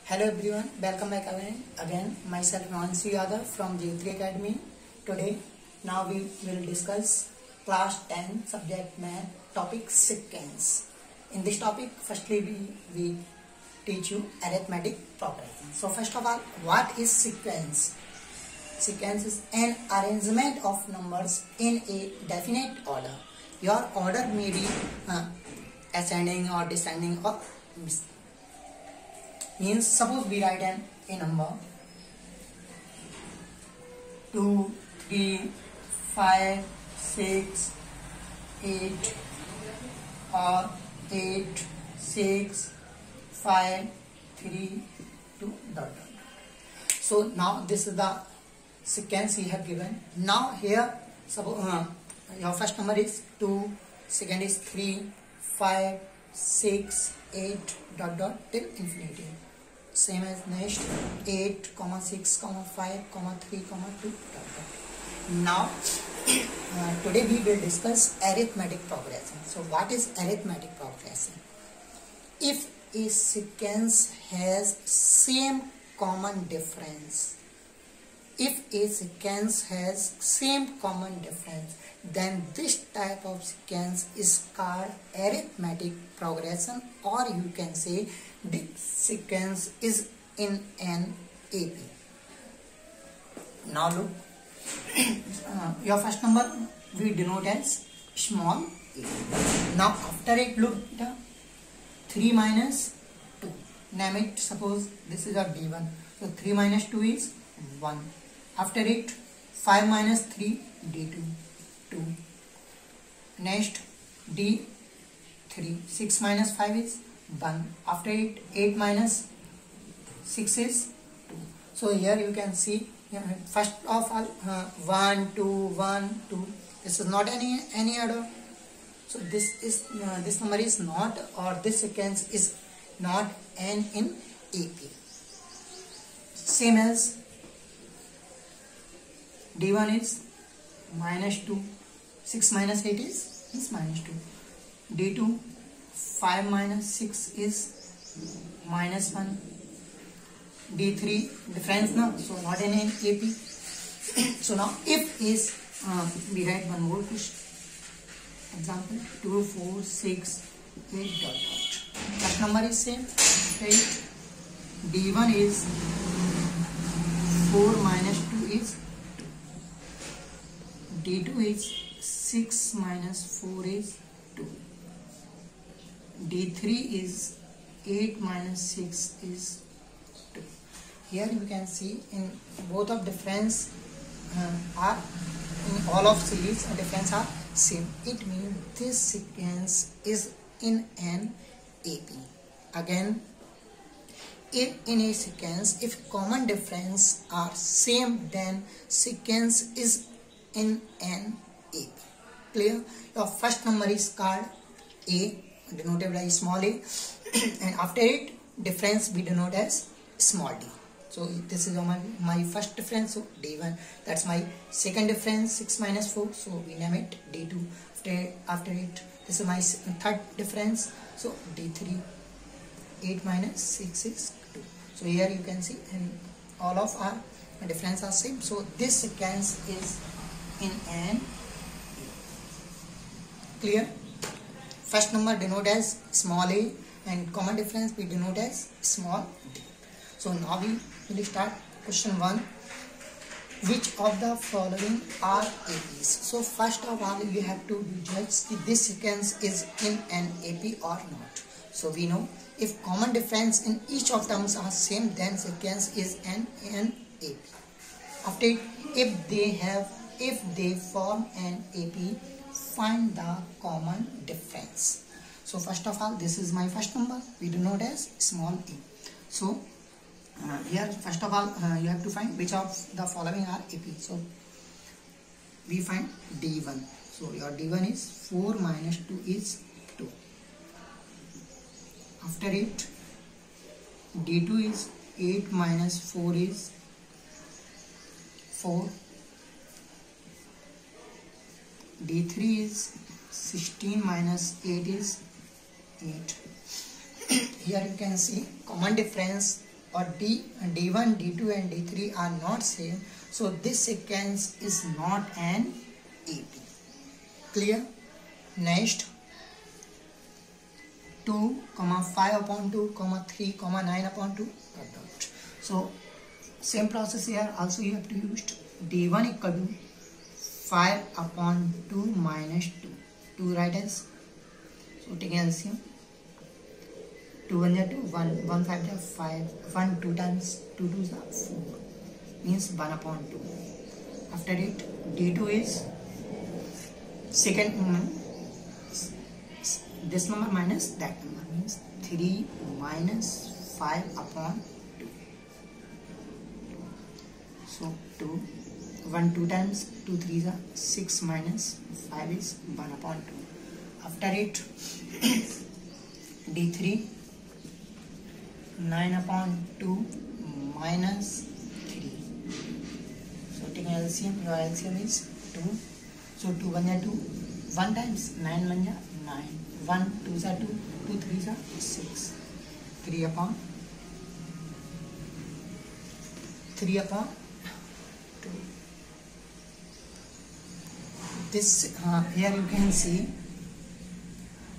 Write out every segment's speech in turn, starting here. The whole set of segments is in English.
Hello everyone, welcome back again. Myself Himanshu Yadav from J3 Academy. Today, now we will discuss class 10 subject math topic sequence. In this topic, firstly we teach you arithmetic progression. So first of all, what is sequence? Sequence is an arrangement of numbers in a definite order. Your order may be ascending or descending or means suppose we write a number 2, 3, 5, 6, 8 or 8, 6, 5, 3, 2 dot. So now this is the sequence we have given. Now here suppose your first number is 2, second is 3, 5, 6, 8 dot dot till infinity. Same as next 8, 6, 5, 3, 2 dot dot. Now today we will discuss arithmetic progression. So what is arithmetic progression? If a sequence has same common difference, then this type of sequence is called arithmetic progression, or you can say the sequence is in an AP. Now look, your first number we denote as small a. Now after it, look the 3 minus 2. Name it, suppose this is a D1. So 3 minus 2 is 1. After it, 5 minus 3, D2, 2. Next, D3, 6 minus 5 is 1. After it, 8 minus 6 is 2. So here you can see, first of all, 1, 2, 1, 2. This is not any order. So this number is not, or this sequence is not n in AP. Same as D1 is minus 2, 6 minus 8 is minus 2. D2, 5 minus 6 is minus 1. D3, difference now, so not in AP. So now if is, we write one more question. Example 2, 4, 6, 8 dot dot. That number is same. 8. D1 is 4 minus 2 is 2. D2 is 6 minus 4 is 2. D3 is 8 minus 6 is 2. Here you can see in both of difference are in all of series difference are same. It means this sequence is in an AP. Again, if in a sequence, if common difference are same, then sequence is in an AP. Clear? Your first number is called A, denoted by small a, and after it difference we denote as small d. So this is my first difference, so D1. That's my second difference, 6 minus 4, so we name it D2. After it, this is my third difference, so D3. 8 minus 6 is 2. So here you can see, and all of our difference are same. So this sequence is in an. Clear? First number denote as small a, and common difference we denote as small d. So now we will start question 1. Which of the following are APs? So first of all, you have to judge if this sequence is in an AP or not. So we know if common difference in each of terms are same, then sequence is an AP. After it, if they form an AP, find the common difference. So first of all, this is my first number, we denote as small a. So here first of all you have to find which of the following are AP. So we find D1. So your D1 is 4 minus 2 is 2. After it, D2 is 8 minus 4 is 4. D3 is 16 minus 8 is 8. Here you can see common difference or D1, D2 and D3 are not same, so this sequence is not an AP. Clear? Next, 2, 5 upon 2, 3, 9 upon 2. So same process here. Also you have to use D1 equal to 5 upon 2 minus 2. 2 right as. So taking LCM. 2 1 2, 1 1 5 5, 1 2 times 2 2 4, means 1 upon 2. After it, D2 is second, this number minus that number, means 3 minus 5 upon 2. So 2, 1 2 times 2 3 are 6 minus 5 is 1 upon 2. After it, D3, 9 upon 2 minus 3. So taking LCM, your LCM is 2. So 2 1 2, 1 times 9 1 9, 1 2 2, 2 3 6, 3 upon 2. This here you can see,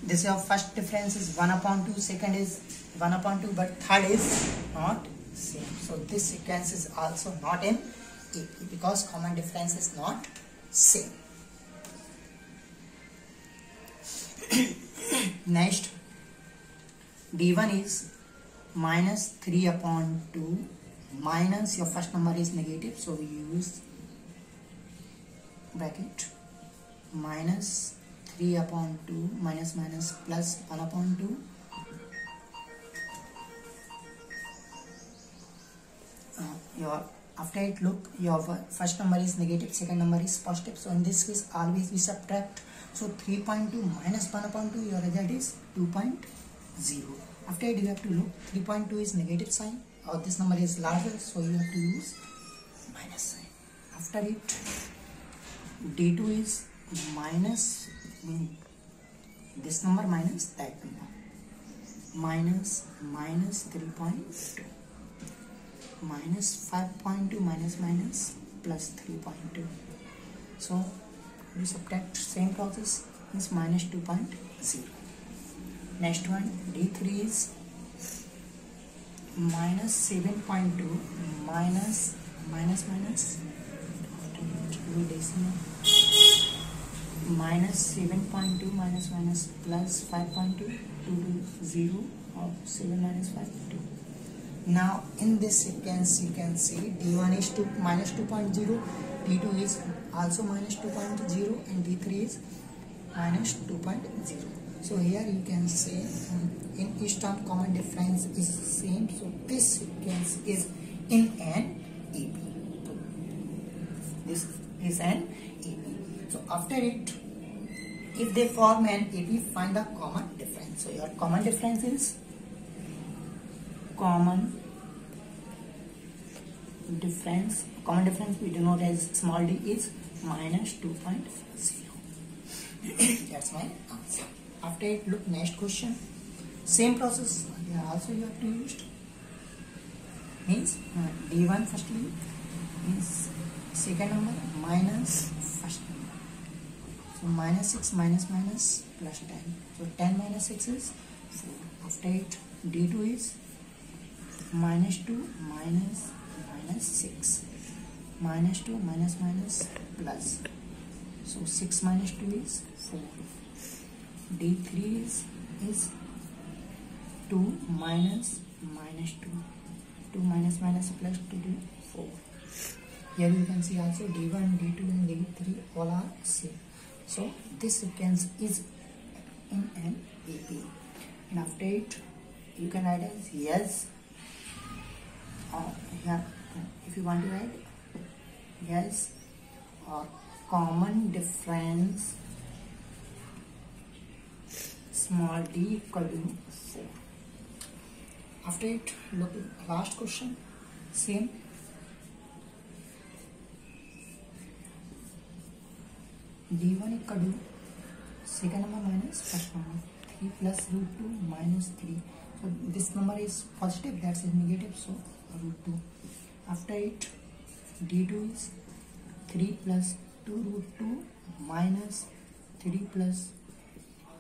this your first difference is 1 upon 2, second is 1 upon 2, but third is not same. So this sequence is also not in AP because common difference is not same. Next, D1 is minus 3 upon 2 minus your first number is negative, so we use bracket minus 3 upon 2 minus minus plus 1 upon 2. Your after it, look, your first number is negative, second number is positive, so in this case always we subtract. So 3.2 minus 1 upon 2, your result is 2.0. After it, you have to look, 3.2 is negative sign, or this number is larger, so you have to use minus sign. After it, D2 is minus, this number minus that number, minus 3.2, minus 5.2 minus plus 3.2. So we subtract, same process, is minus 2.0. Next one, D3 is minus 7.2 minus minus 7.2 minus plus 5.2, 2 to 0, or 7 minus 5, 2. Now in this sequence you can see D1 is minus 2.0, D2 is also minus 2.0 and D3 is minus 2.0. So here you can say in each term common difference is same, so this sequence is in an AP. This is an AP. So after it, if they form an AP, find the common difference. So your common difference is common difference we denote as small d is minus 2.0. That's my answer. After it, look, next question, same process here also you have to use, means D1 firstly means second number minus first number, so minus 6 minus plus 10, so 10 minus 6 is 4. After it, D2 is minus 2 minus 6, minus 2 minus plus, so 6 minus 2 is 4. D3 is 2 minus 2, 2 minus plus 2 to 4. Here you can see also D1, D2 and D3 all are same. So this sequence is in an AP. And after it, you can write as yes, or here if you want to write yes, or common difference small d equal to 4. After it, look, last question, same. D1 equal to second number minus first number, 3 plus root 2 minus 3. So this number is positive, that's is negative, so root 2. After it, d2 is 3 plus 2 root 2 minus 3 plus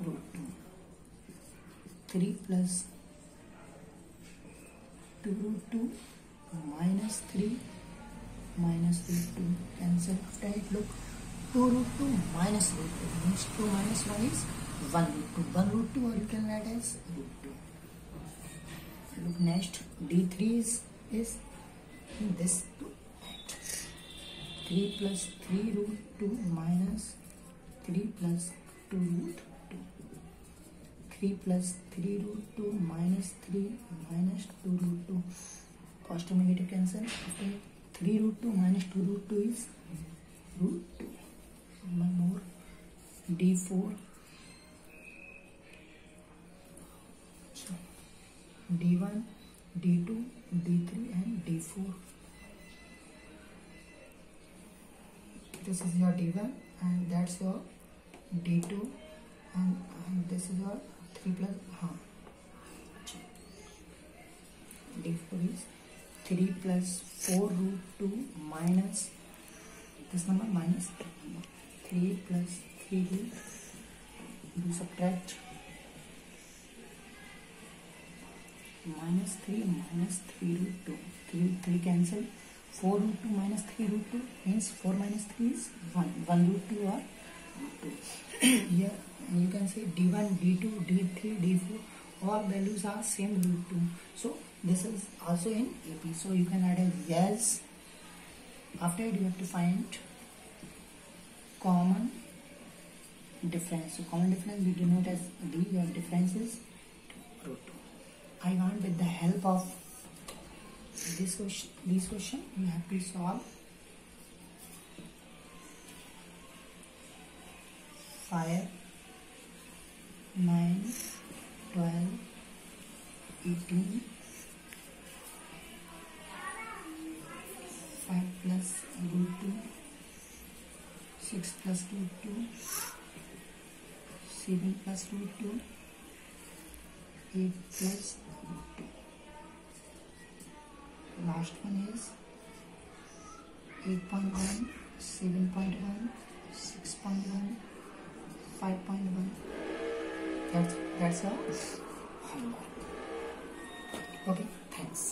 root 2. 3 plus 2 root 2 minus 3 minus root 2. Cancel. After it, look, 2 root 2 minus root 2 means 2 minus 1 is 1 root 2. 1 root 2, or you can write as root 2. Look, next d3 is this 2. 3 plus 3 root 2 minus 3 plus 2 root 2. 3 plus 3 root 2 minus 3 minus 2 root 2. Positive negative cancel. Okay. 3 root 2 minus 2 root 2 is root 2. One more. d4. So, d1, d2, d3 and d4. This is your d1 and that's your d2 and this is your 3 plus d4 is 3 plus 4 root 2 minus this number minus 3 plus 3 root, do subtract, minus 3 root 2, 3 cancel, 4 root 2 minus 3 root 2 means 4 minus 3 is 1 root 2 or root 2. Here you can say d1, d2, d3, d4, all values are same root 2. So this is also in AP. So you can add a yes. After it, you have to find common difference. So common difference we denote as D. Your difference is root 2. I want with the help of this question you have to solve 5, 9, 12, 18, 5 plus root 2, 6 plus root 2, 7 plus root 2, 8 plus root 2. Last one is 8.1, 7.1, 6.1, 5.1. That's our homework. Okay, thanks.